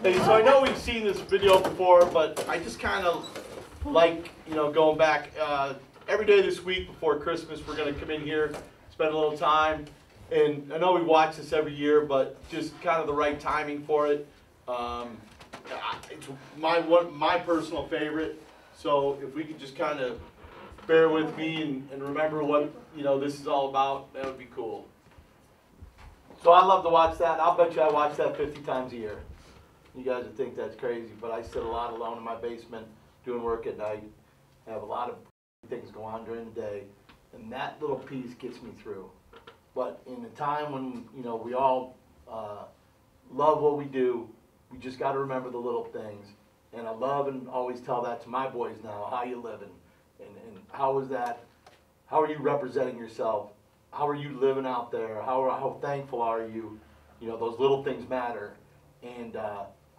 Hey, so I know we've seen this video before, but I just kind of like, going back. Every day this week before Christmas, we're going to come in here, spend a little time. And I know we watch this every year, but just kind of the right timing for it. It's my personal favorite. So if we could just kind of bear with me and remember what this is all about, that would be cool. So I love to watch that. I'll bet you I watch that 50 times a year. You guys would think that's crazy, but I sit a lot alone in my basement doing work at night. I have a lot of things go on during the day, and that little piece gets me through. But in a time when we all love what we do, we just got to remember the little things. And I love and always tell that to my boys now. How you living? And how is that? How are you representing yourself? How are you living out there? How thankful are you? Those little things matter. And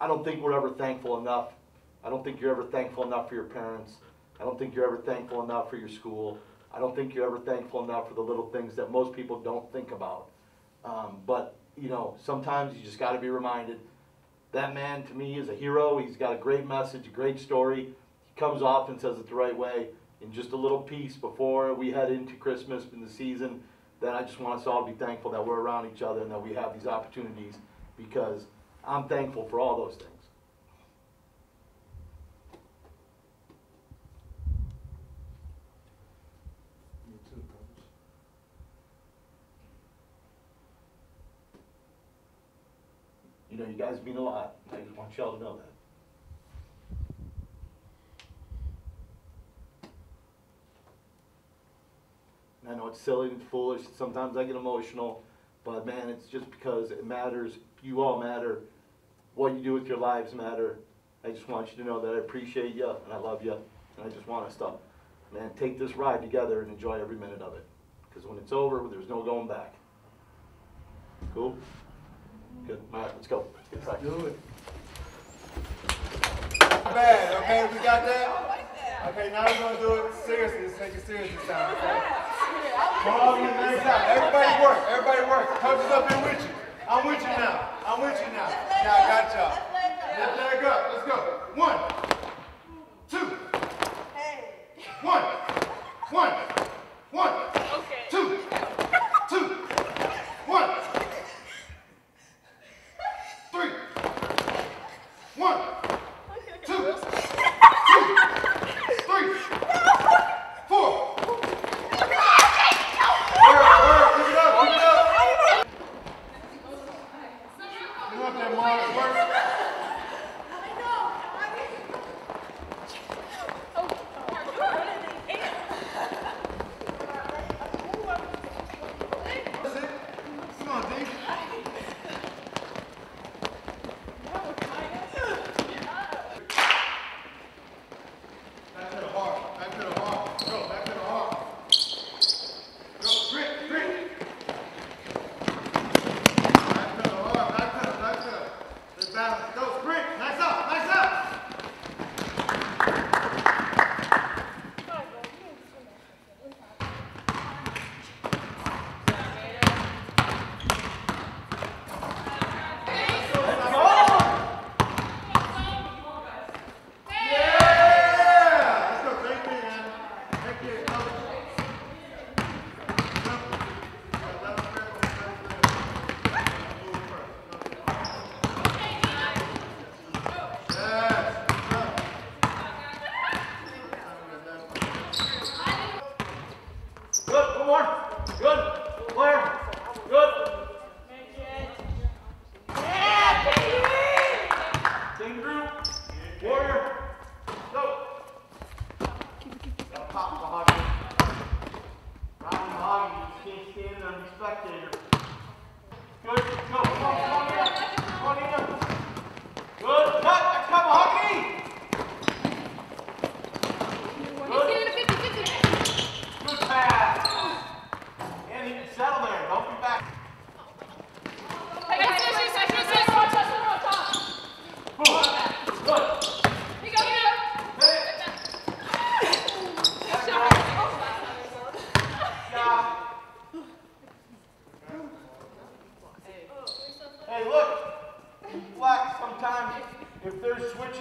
I don't think we're ever thankful enough. I don't think you're ever thankful enough for your parents. I don't think you're ever thankful enough for your school. I don't think you're ever thankful enough for the little things that most people don't think about. But sometimes you just got to be reminded. That man, to me, is a hero. He's got a great message, a great story. He comes off and says it the right way. In just a little piece before we head into Christmas in the season, that I just want us all to be thankful that we're around each other and that we have these opportunities, because I'm thankful for all those things. Me too, brothers. You guys mean a lot. I just want y'all to know that. I know it's silly and foolish. Sometimes I get emotional, but man, it's just because it matters. You all matter. What you do with your lives matter. I just want you to know that I appreciate you and I love you, and I just want us to, man, take this ride together and enjoy every minute of it. Because when it's over, there's no going back. Cool? Good. All right, let's go. Get practice. Do it. Bad. Okay, we got that? Okay, now we're going to do it seriously. Let's take it serious this time, okay? Come on, get the next time. Everybody work. Everybody work. Coach is up here with you. I'm with you now. I'm with you now. Yeah, I got y'all. Let's leg up. Let's go. 1, 2. 1, 1, 1, 2, 2, 1, 3, 1, 2, 2, 3, 4.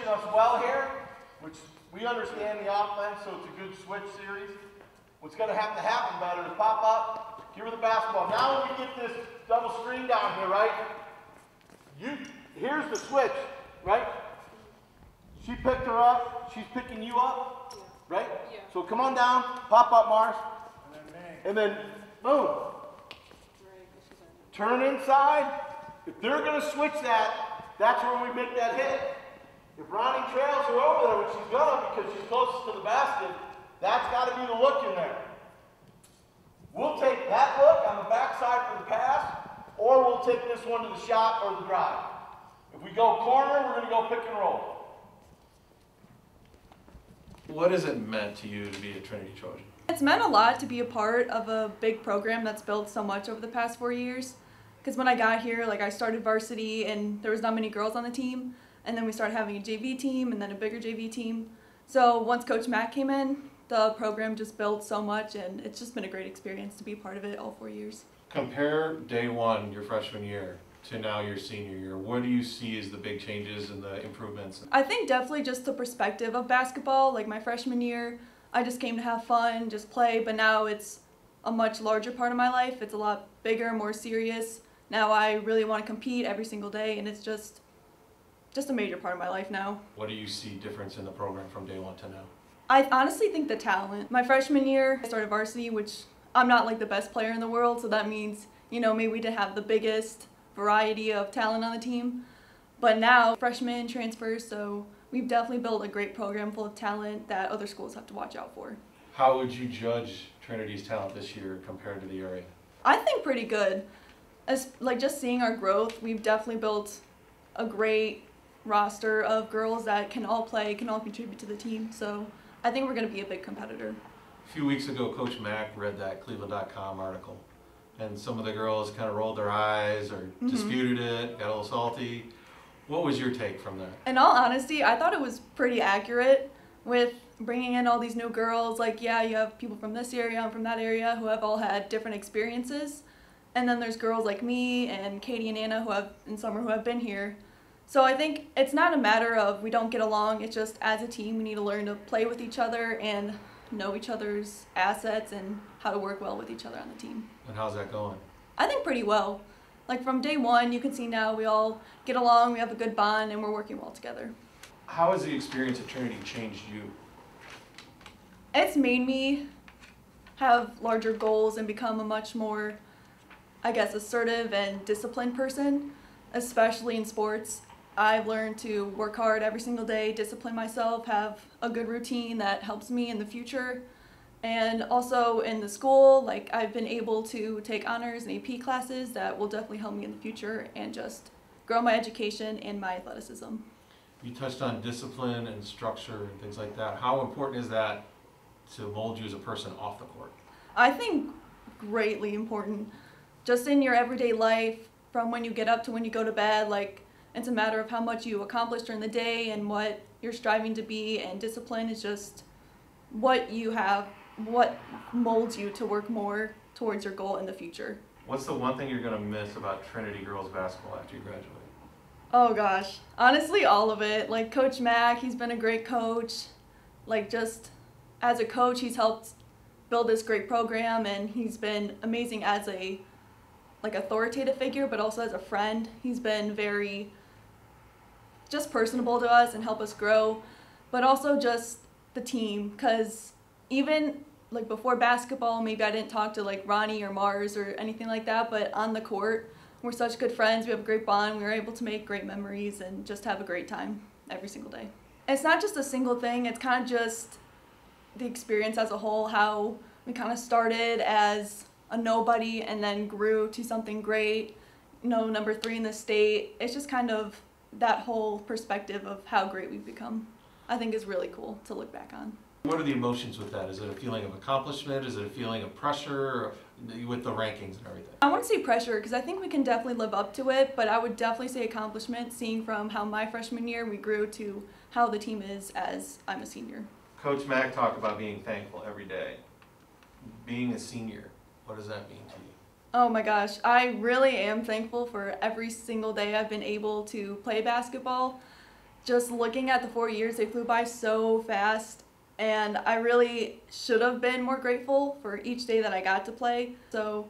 switching us well here, which we understand the offense, so it's a good switch series. What's going to happen better is pop up, give her the basketball. Now when we get this double screen down here, right? Here's the switch, right? She picked her up, she's picking you up, right? Yeah. So come on down, pop up, Mars. And then, boom. Turn inside. If they're going to switch that, that's when we make that hit. If Ronnie trails her over there, which she's going to because she's closest to the basket, that's got to be the look in there. We'll take that look on the backside for the pass, or we'll take this one to the shot or the drive. If we go corner, we're going to go pick and roll. What has it meant to you to be a Trinity Trojan? It's meant a lot to be a part of a big program that's built so much over the past 4 years. Because when I got here, like I started varsity and there was not many girls on the team. And then we started having a JV team and then a bigger JV team. So once Coach Mack came in, the program just built so much and it's just been a great experience to be a part of it all 4 years. Compare day one, your freshman year, to now your senior year. What do you see as the big changes and the improvements? I think definitely just the perspective of basketball. Like my freshman year, I just came to have fun, just play, but now it's a much larger part of my life. It's a lot bigger, more serious. Now I really want to compete every single day, and it's just a major part of my life now. What do you see difference in the program from day one to now? I honestly think the talent. My freshman year, I started varsity, which I'm not like the best player in the world, so that means, you know, maybe we didn't have the biggest variety of talent on the team. But now, freshmen transfers, so we've definitely built a great program full of talent that other schools have to watch out for. How would you judge Trinity's talent this year compared to the area? I think pretty good. Like just seeing our growth, we've definitely built a great roster of girls that can all play, can all contribute to the team. So I think we're going to be a big competitor. A few weeks ago, Coach Mack read that Cleveland.com article, and some of the girls kind of rolled their eyes or disputed it, got a little salty. What was your take from that? In all honesty, I thought it was pretty accurate with bringing in all these new girls. Like, yeah, you have people from this area and from that area who have all had different experiences. And then there's girls like me and Katie and Anna who have been here. So I think it's not a matter of we don't get along. It's just as a team, we need to learn to play with each other and know each other's assets and how to work well with each other on the team. And how's that going? I think pretty well. Like from day one, you can see now we all get along, we have a good bond, and we're working well together. How has the experience at Trinity changed you? It's made me have larger goals and become a much more, I guess, assertive and disciplined person, especially in sports. I've learned to work hard every single day, discipline myself, have a good routine that helps me in the future. And also in the school, like I've been able to take honors and AP classes that will definitely help me in the future and just grow my education and my athleticism. You touched on discipline and structure and things like that. How important is that to mold you as a person off the court? I think greatly important. Just in your everyday life, from when you get up to when you go to bed, like it's a matter of how much you accomplish during the day and what you're striving to be, and discipline is just what you have, what molds you to work more towards your goal in the future. What's the one thing you're going to miss about Trinity girls basketball after you graduate? Oh gosh, honestly all of it. Like Coach Mack, he's been a great coach. Like just as a coach, he's helped build this great program, and he's been amazing as a authoritative figure, but also as a friend. He's been very just personable to us and help us grow, but also just the team, because even like before basketball, maybe I didn't talk to like Ronnie or Mars or anything like that, but on the court, we're such good friends. We have a great bond. We were able to make great memories and just have a great time every single day. It's not just a single thing. It's kind of just the experience as a whole, how we kind of started as a nobody and then grew to something great, you know, number 3 in the state. It's just kind of that whole perspective of how great we've become. I think is really cool to look back on. What are the emotions with that? Is it a feeling of accomplishment? Is it a feeling of pressure with the rankings and everything? I wouldn't say pressure, because I think we can definitely live up to it, but I would definitely say accomplishment, seeing from how my freshman year we grew to how the team is as I'm a senior. Coach Mack talked about being thankful every day. Being a senior, what does that mean to you? Oh my gosh, I really am thankful for every single day I've been able to play basketball. just looking at the 4 years, they flew by so fast, and I really should have been more grateful for each day that I got to play. So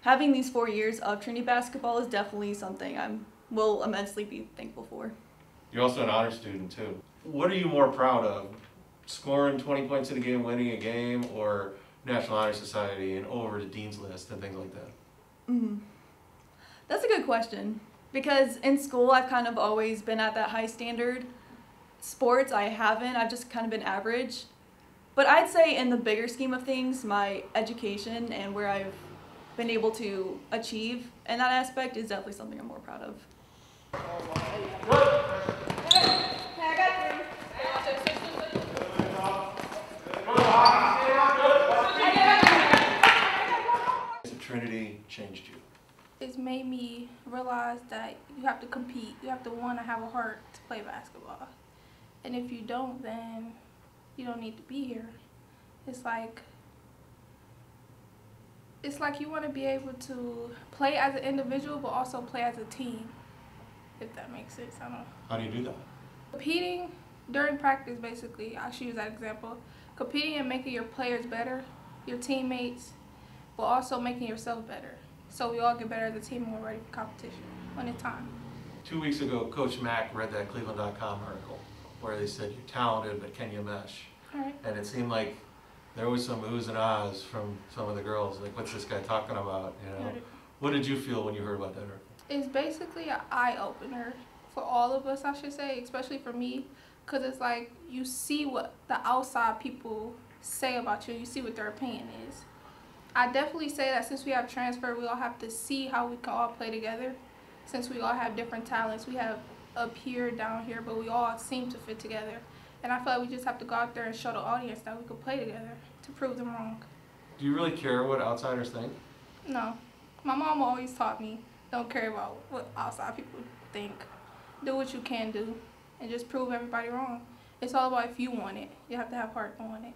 having these 4 years of Trinity basketball is definitely something I will immensely be thankful for. You're also an honor student too. What are you more proud of? Scoring 20 points in a game, winning a game, or National Honor Society and over to Dean's List and things like that? That's a good question, because in school I've kind of always been at that high standard. Sports I haven't, I've just kind of been average. But I'd say in the bigger scheme of things, my education and where I've been able to achieve in that aspect is definitely something I'm more proud of. Trinity changed you? It's made me realize that you have to compete. You have to want to have a heart to play basketball. And if you don't, then you don't need to be here. It's like you want to be able to play as an individual, but also play as a team, if that makes sense. I don't know. How do you do that? Competing during practice, basically, I should use that example. Competing and making your players better, your teammates, but also making yourself better. So we all get better as a team and we're ready for competition when it's time. 2 weeks ago, Coach Mack read that Cleveland.com article where they said you're talented, but can you mesh? All right. And it seemed like there was some oohs and ahs from some of the girls, like, what's this guy talking about, you know? Right. What did you feel when you heard about that article? It's basically an eye-opener for all of us, I should say, especially for me, because it's like you see what the outside people say about you, you see what their opinion is. I definitely say that since we have transfer, we all have to see how we can all play together. Since we all have different talents, we have up here, down here, but we all seem to fit together. And I feel like we just have to go out there and show the audience that we can play together to prove them wrong. Do you really care what outsiders think? No. My mom always taught me, don't care about what outside people think. Do what you can do and just prove everybody wrong. It's all about if you want it. You have to have heart to want it.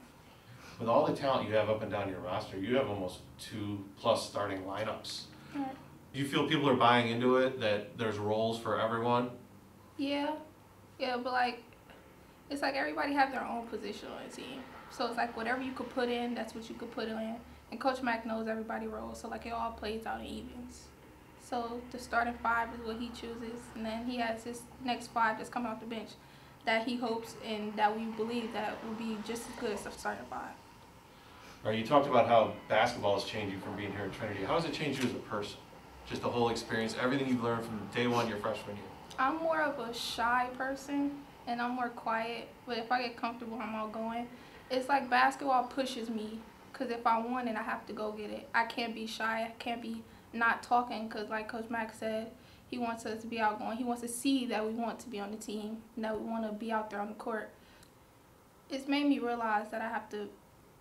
With all the talent you have up and down your roster, you have almost 2+ starting lineups. Right. Do you feel people are buying into it, that there's roles for everyone? Yeah, but like, it's like everybody have their own position on the team. So it's like whatever you could put in, that's what you could put in. And Coach Mack knows everybody roles, so like it all plays out in evens. So the starting 5 is what he chooses, and then he has his next 5 that's coming off the bench that he hopes and that we believe that will be just as good as the starting 5. All right, you talked about how basketball has changed you from being here at Trinity. How has it changed you as a person? Just the whole experience, everything you've learned from day one your freshman year. I'm more of a shy person, and I'm more quiet, but if I get comfortable, I'm outgoing. It's like basketball pushes me, because if I want it, I have to go get it. I can't be shy, I can't be not talking, because like Coach Mack said, he wants us to be outgoing. He wants to see that we want to be on the team, and that we want to be out there on the court. It's made me realize that I have to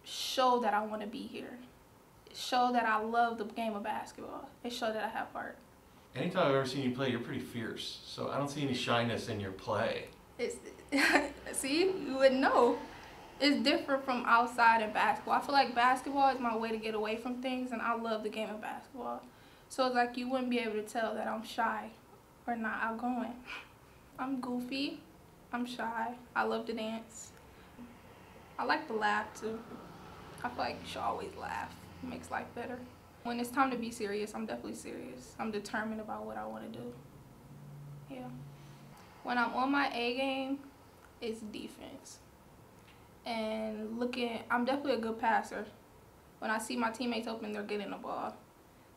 show that I want to be here. Show that I love the game of basketball. And show that I have heart. Anytime I've ever seen you play, you're pretty fierce. So I don't see any shyness in your play. See, you wouldn't know. It's different from outside in basketball. I feel like basketball is my way to get away from things, and I love the game of basketball. So it's like you wouldn't be able to tell that I'm shy or not outgoing. I'm goofy. I'm shy. I love to dance. I like to laugh too. I feel like you should always laugh. It makes life better. When it's time to be serious, I'm definitely serious. I'm determined about what I want to do. Yeah. When I'm on my A game, it's defense. And I'm definitely a good passer. When I see my teammates open, they're getting the ball.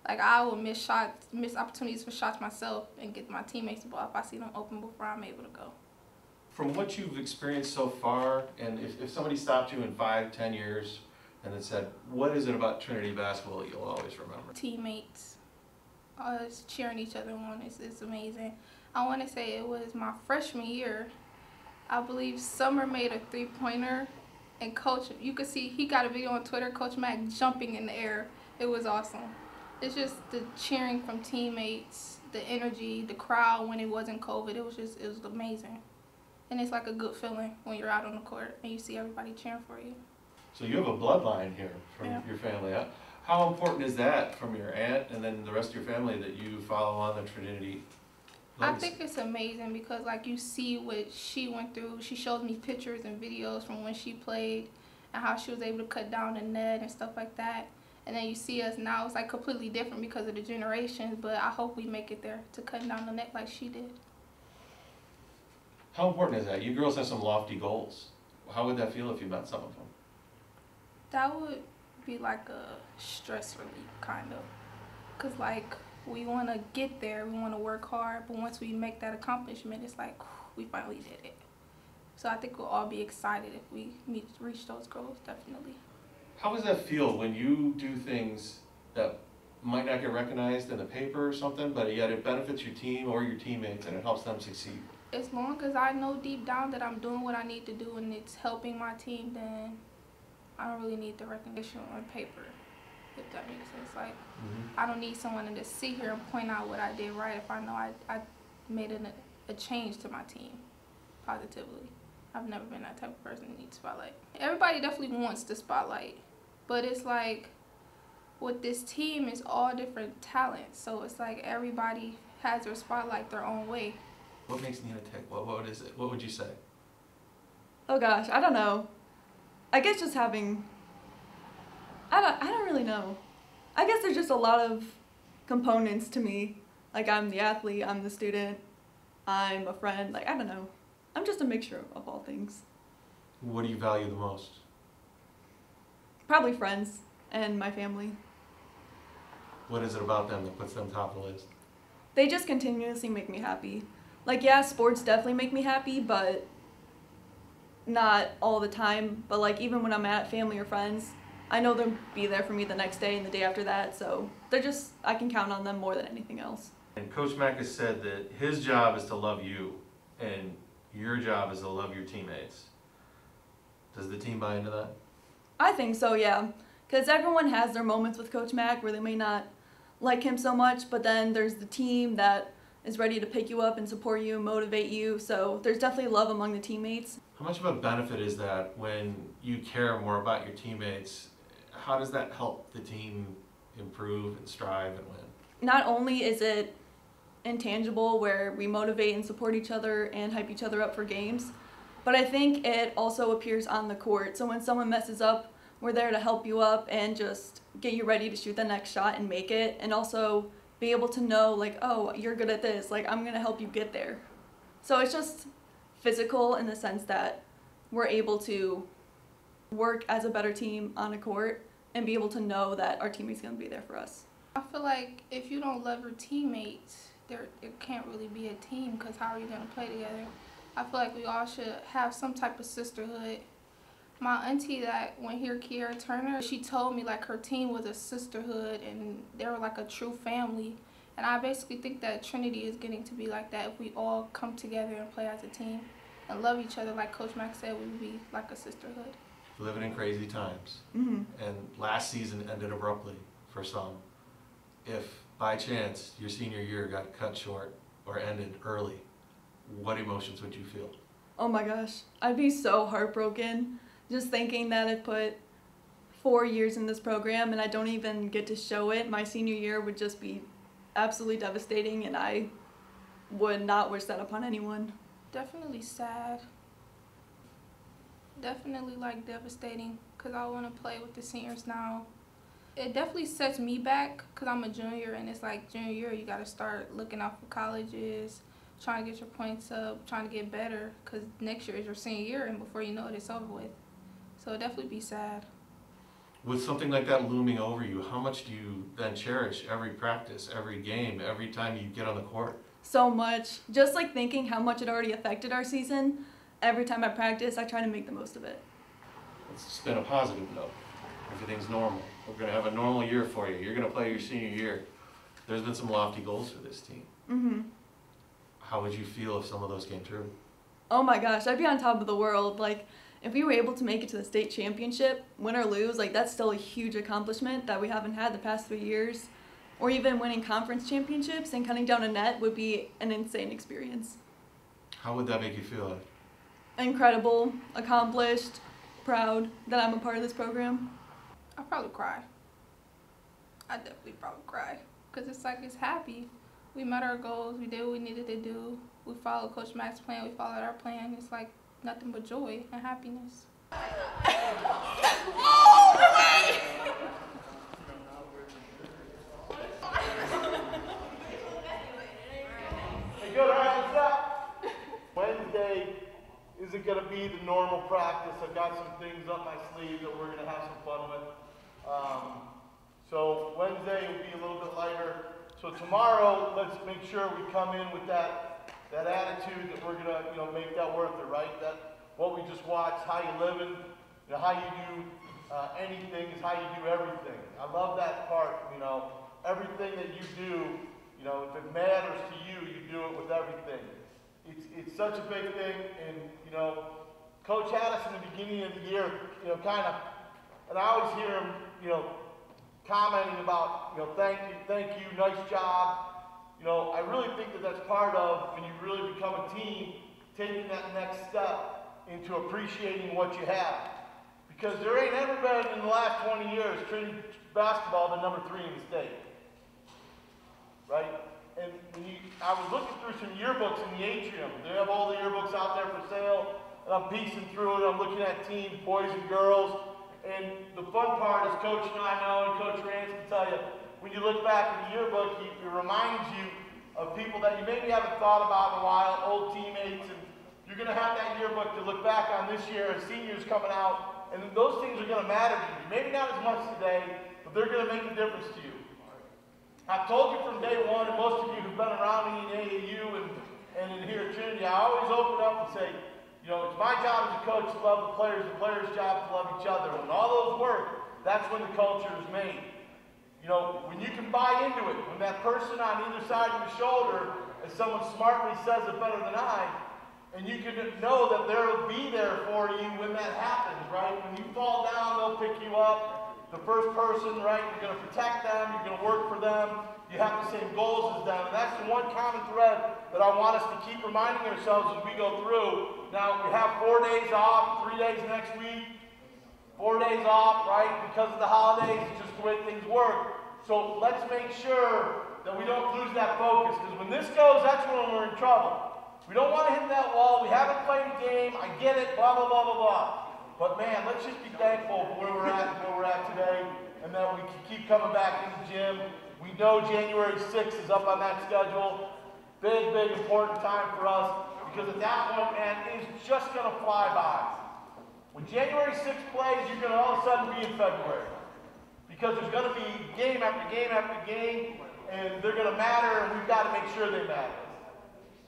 Like, I will miss opportunities for shots myself and get my teammates the ball if I see them open before I'm able to go. From what you've experienced so far, and if somebody stopped you in 5, 10 years and then said, what is it about Trinity basketball that you'll always remember? Teammates, us cheering each other on, it's amazing. I want to say it was my freshman year. I believe Summer made a 3-pointer, and Coach, you could see, he got a video on Twitter, Coach Mack jumping in the air. It was awesome. It's just the cheering from teammates, the energy, the crowd when it wasn't COVID. It was amazing. And it's like a good feeling when you're out on the court and you see everybody cheering for you. So you have a bloodline here from your family. How important is that from your aunt and then the rest of your family that you follow on the Trinity I think it's amazing because like you see what she went through. She shows me pictures and videos from when she played and how she was able to cut down the net and stuff like that. And then you see us now, it's like completely different because of the generations, but I hope we make it there to cutting down the net like she did. How important is that? You girls have some lofty goals. How would that feel if you met some of them? That would be like a stress relief, kind of. Because, like, we want to get there, we want to work hard, but once we make that accomplishment, it's like, we finally did it. So I think we'll all be excited if we reach those goals, definitely. How does that feel when you do things that might not get recognized in the paper or something, but yet it benefits your team or your teammates and it helps them succeed? As long as I know deep down that I'm doing what I need to do and it's helping my team, then I don't really need the recognition on paper, if that makes sense. Like, I don't need someone to just sit here and point out what I did right if I know I made a change to my team positively. I've never been that type of person who needs spotlight. Everybody definitely wants the spotlight, but it's like with this team, it's all different talents. So it's like everybody has their spotlight their own way. What makes Nina tick? What is it? What would you say? Oh gosh, I don't know. I guess just having, I don't really know. I guess there's just a lot of components to me. Like I'm the athlete, I'm the student, I'm a friend, like I don't know. I'm just a mixture of all things. What do you value the most? Probably friends and my family. What is it about them that puts them top of the list? They just continuously make me happy. Like yeah, sports definitely make me happy, but not all the time. But like even when I'm at family or friends, I know they'll be there for me the next day and the day after that. So they're just, I can count on them more than anything else. And Coach Mack has said that his job is to love you and your job is to love your teammates. Does the team buy into that? I think so, yeah. Because everyone has their moments with Coach Mack where they may not like him so much, but then there's the team that is ready to pick you up and support you and motivate you. So there's definitely love among the teammates. How much of a benefit is that when you care more about your teammates? How does that help the team improve and strive and win? Not only is it intangible where we motivate and support each other and hype each other up for games, but I think it also appears on the court. So when someone messes up, we're there to help you up and just get you ready to shoot the next shot and make it, and also be able to know like, oh, you're good at this, like I'm gonna help you get there. So it's just physical in the sense that we're able to work as a better team on a court and be able to know that our teammate's gonna be there for us. I feel like if you don't love your teammates, there can't really be a team, because how are you going to play together? I feel like we all should have some type of sisterhood. My auntie that went here, Kiara Turner, she told me like her team was a sisterhood and they were like a true family. And I basically think that Trinity is getting to be like that if we all come together and play as a team and love each other. Like Coach Mack said, we would be like a sisterhood. Living in crazy times. And last season ended abruptly for some. If by chance your senior year got cut short or ended early, what emotions would you feel? Oh my gosh, I'd be so heartbroken just thinking that I put 4 years in this program and I don't even get to show it. My senior year would just be absolutely devastating and I would not wish that upon anyone. Definitely sad. Definitely like devastating because I want to play with the seniors now. It definitely sets me back because I'm a junior and it's like junior year you got to start looking out for colleges, trying to get your points up, trying to get better because next year is your senior year and before you know it, it's over with. So it'd definitely be sad. With something like that looming over you, how much do you then cherish every practice, every game, every time you get on the court? So much. Just like thinking how much it already affected our season, every time I practice, I try to make the most of it. Let's spin a positive note. Everything's normal. We're going to have a normal year for you. You're going to play your senior year. There's been some lofty goals for this team. How would you feel if some of those came true? Oh my gosh, I'd be on top of the world. Like, if we were able to make it to the state championship, win or lose, like that's still a huge accomplishment that we haven't had the past 3 years. Or even winning conference championships and cutting down a net would be an insane experience. How would that make you feel? Incredible, accomplished, proud that I'm a part of this program. I'd probably cry. I'd definitely probably cry because it's like it's happy, we met our goals. We did what we needed to do. We followed Coach Mack's plan. We followed our plan. It's like nothing but joy and happiness. Good, all right, what's up? Wednesday isn't going to be the normal practice. I've got some things up my sleeve that we're going to have some fun with. So Wednesday will be a little bit lighter. So tomorrow, let's make sure we come in with that attitude that we're going to, make that worth it, right? That what we just watched, how you living, how you do anything is how you do everything. I love that part, everything that you do, if it matters to you, you do it with everything. It's such a big thing, and Coach had us in the beginning of the year, and I always hear him, commenting about, thank you, nice job. I really think that that's part of when you really become a team, taking that next step into appreciating what you have. Because there ain't ever been in the last 20 years Trinity basketball been number 3 in the state. Right? And I was looking through some yearbooks in the atrium. They have all the yearbooks out there for sale. And I'm piecing through it. I'm looking at teams, boys and girls. And the fun part is Coach and I know, and Coach Rance can tell you, when you look back at the yearbook, it reminds you of people that you maybe haven't thought about in a while, old teammates. And you're going to have that yearbook to look back on this year as seniors coming out. And those things are going to matter to you. Maybe not as much today, but they're going to make a difference to you. I've told you from day one, and most of you who've been around me in AAU and in here at Trinity, I always open up and say, it's my job as a coach to love the players' job to love each other. When all those work, that's when the culture is made. When you can buy into it, when that person on either side of your shoulder, as someone smartly says it better than I, and you can know that they'll be there for you when that happens, right? When you fall down, they'll pick you up. The first person, right, you're going to protect them, you're going to work for them, you have the same goals as them. And that's the one common thread that I want us to keep reminding ourselves as we go through. Now, we have 4 days off, 3 days next week, 4 days off, right, because of the holidays, it's just the way things work. So let's make sure that we don't lose that focus, because when this goes, that's when we're in trouble. We don't want to hit that wall, we haven't played a game, I get it, blah, blah, blah, blah, blah. But man, let's just be thankful for where we're at today, and that we can keep coming back in the gym. We know January 6th is up on that schedule. Big, big, important time for us, because at that point, man, it's just going to fly by. When January 6th plays, you're going to all of a sudden be in February, because there's going to be game after game after game, and they're going to matter, and we've got to make sure they matter.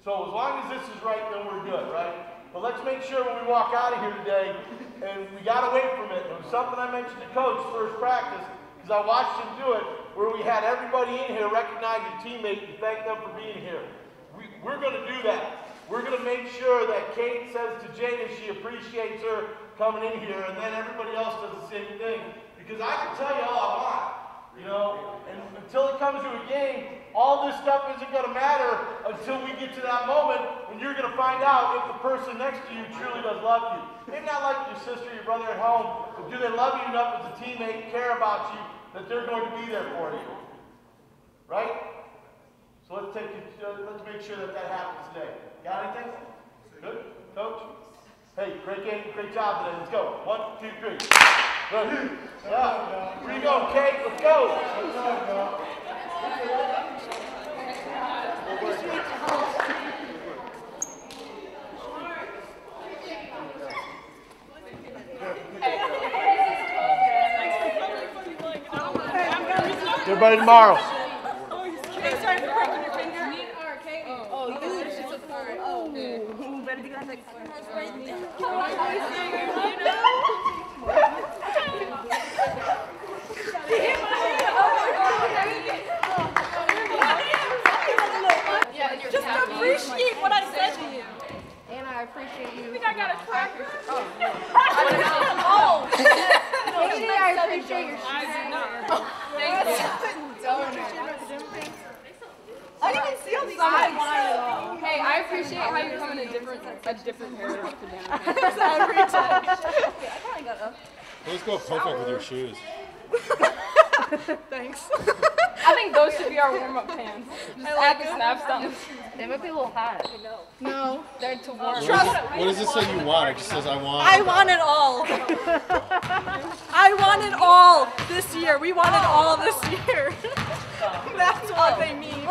So as long as this is right, then we're good, right? But let's make sure when we walk out of here today, and we got away from it. It was something I mentioned to Coach first practice, because I watched him do it, where we had everybody in here recognize your teammate and thank them for being here. We're going to do that. We're going to make sure that Kate says to Jada she appreciates her coming in here, and then everybody else does the same thing. Because I can tell you all I want, and until it comes to a game, all this stuff isn't going to matter until we get to that moment when you're going to find out if the person next to you truly does love you. Maybe not like your sister, your brother at home, but do they love you enough as a teammate, care about you, that they're going to be there for you? Right? So let's make sure that happens today. Got anything? Good? Coach? Hey, great game, great job today. Let's go. 1, 2, 3. Good. Yeah. Where you going, Kate? Let's go. Everybody tomorrow. Sorry for breaking your finger. Me or Katie? Oh, you just took part. Oh, better be glad like just appreciate what I said to you. And I appreciate you. You think I got a cracker? Oh. Katie, I appreciate your shoes. I didn't even see all these sides. Hey, I appreciate how you're coming a different pair of pajamas. Every time. Okay, I probably got up. Those go perfect with your shoes. Thanks. I think those should be our warm-up pants. Just add the snaps down. They might be a little hot. No. They're too warm. What does it say you want? It just says I want. I want it all. I want it all this year. We want it all this year. That's what they mean.